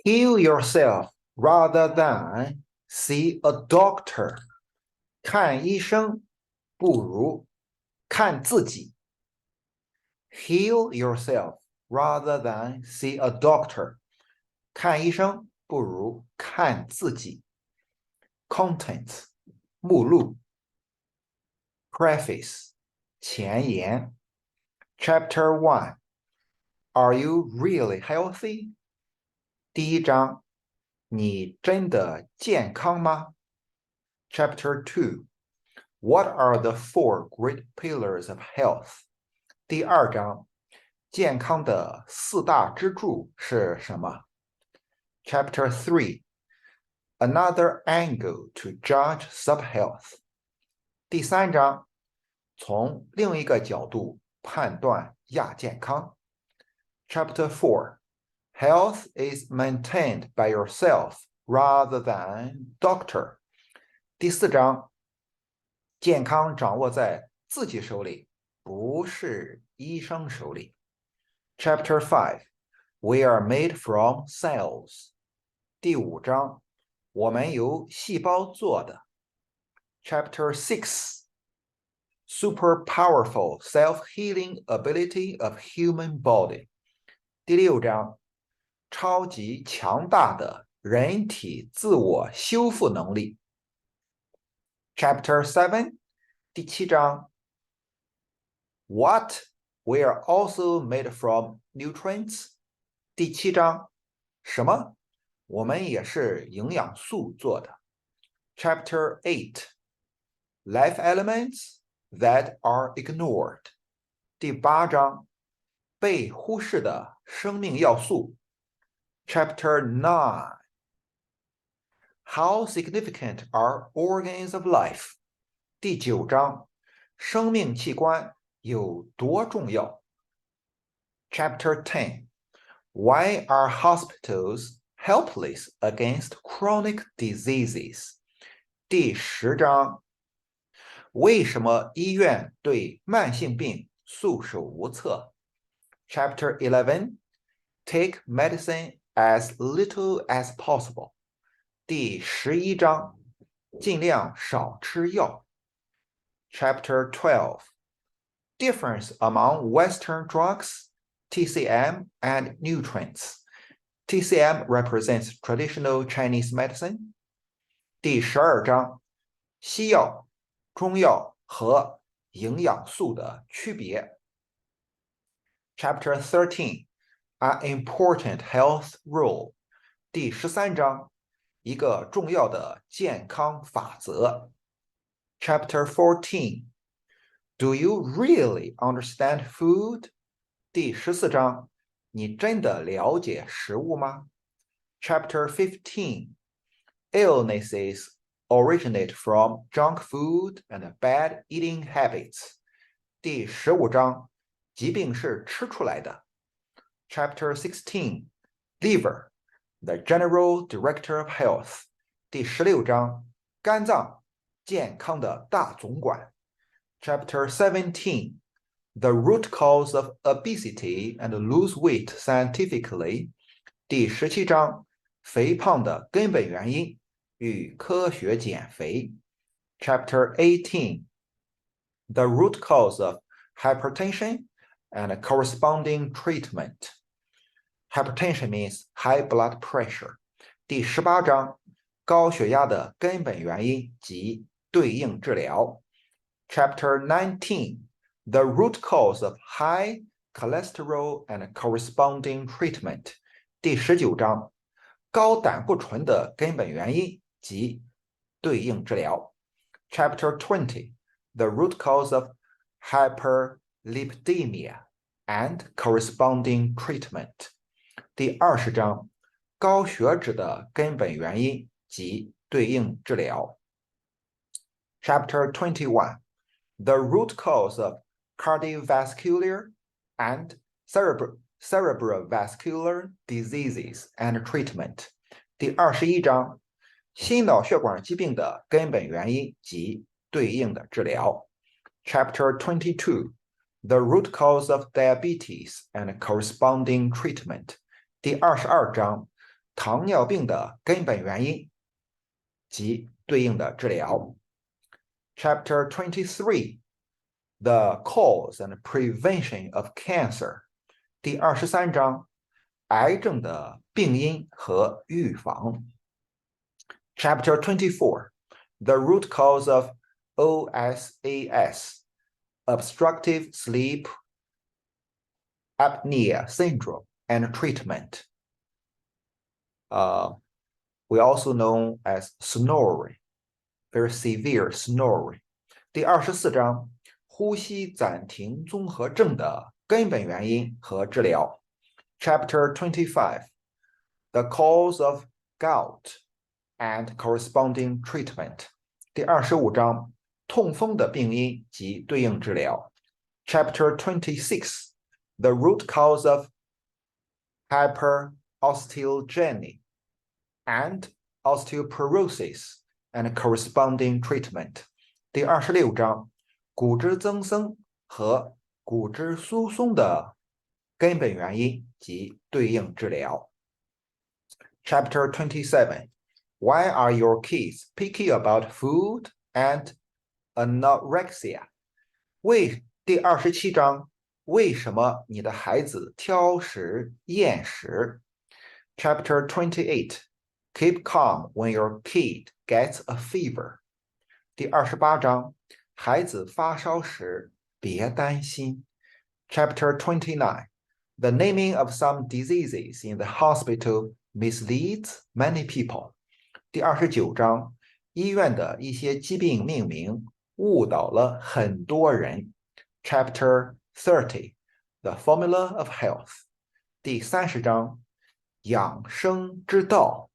Heal yourself rather than see a doctor. 看医生不如看自己。Heal yourself rather than see a doctor. 看医生不如看自己。Contents 目录。Preface 前言。Chapter 1 Are you really healthy? 第一章，你真的健康吗？ Chapter 2 What are the four great pillars of health? 第二章，健康的四大支柱是什么？ Chapter 3 Another angle to judge subhealth. 第三章，从另一个角度判断亚健康。Chapter 4 Health is maintained by yourself rather than doctor. 第四章，健康掌握在自己手里，不是医生手里。Chapter 5 We are made from cells. 第五章，我们由细胞做的。Chapter 6 Super powerful self-healing ability of human body. 第六章，超级强大的人体自我修复能力。Chapter 7 第七章 What we are also made from nutrients. 第七章什么？我们也是营养素做的。Chapter 8 Life elements that are ignored. 第八章被忽视的生命要素。Chapter 9 How significant are organs of life? 第九章生命器官有多重要？ Chapter 10 Why are hospitals helpless against chronic diseases? 第十章为什么医院对慢性病束手无策？ Chapter 11 Take medicine as little as possible. 第11章尽量少吃药。Chapter 12 Difference among Western drugs, TCM, and nutrients. TCM represents traditional Chinese medicine. 第12章西药、中药和营养素的区别。Chapter 13 An important health rule. 第13章一个重要的健康法则。Chapter 14 Do you really understand food? 第14章你真的了解食物吗？ Chapter 15 Illnesses originate from junk food and bad eating habits. 第15章疾病是吃出来的。Chapter 16 Liver, the General Director of Health. 第16章肝脏健康的大总管。Chapter 17 The root cause of obesity and lose weight scientifically. 第17章肥胖的根本原因与科学减肥。Chapter 18 The root cause of hypertension and corresponding treatment. Hypertension means high blood pressure. 第18章高血压的根本原因及对应治疗。Chapter 19 The root cause of high cholesterol and corresponding treatment. 第19章高胆固醇的根本原因及对应治疗。Chapter 20 The root cause of hyperlipidemia and corresponding treatment. 第20章高血脂的根本原因及对应治疗。Chapter 21 The root cause of cardiovascular and cerebrovascular diseases and treatment. 第21章心脑血管疾病的根本原因及对应的治疗。Chapter 22 The root cause of diabetes and corresponding treatment. 第22章糖尿病的根本原因及对应的治疗。Chapter 23 The Cause and Prevention of Cancer 第23章癌症的病因和预防。Chapter 24 The Root Cause of OSAS Obstructive Sleep Apnea Syndrome and Treatment. We also know as snoring, very severe snoring. 第24章呼吸暂停综合症的根本原因和治疗。Chapter 25 The Cause of Gout and Corresponding Treatment. 第25章痛风的病因及对应治疗。Chapter 26 The Root Cause of Hyperosteogenesis and Osteoporosis and Corresponding Treatment. 第26章骨质增生和骨质疏松的根本原因及对应治疗。Chapter 27 Why are your kids picky about food and anorexia? 第27章为什么你的孩子挑食厌食？ Chapter 28 Keep calm when your kid gets a fever. 第28章孩子发烧时别担心。Chapter 29 The naming of some diseases in the hospital misleads many people. 第29章医院的一些疾病命名误导了很多人。Chapter 30 The Formula of Health. 第30章养生之道。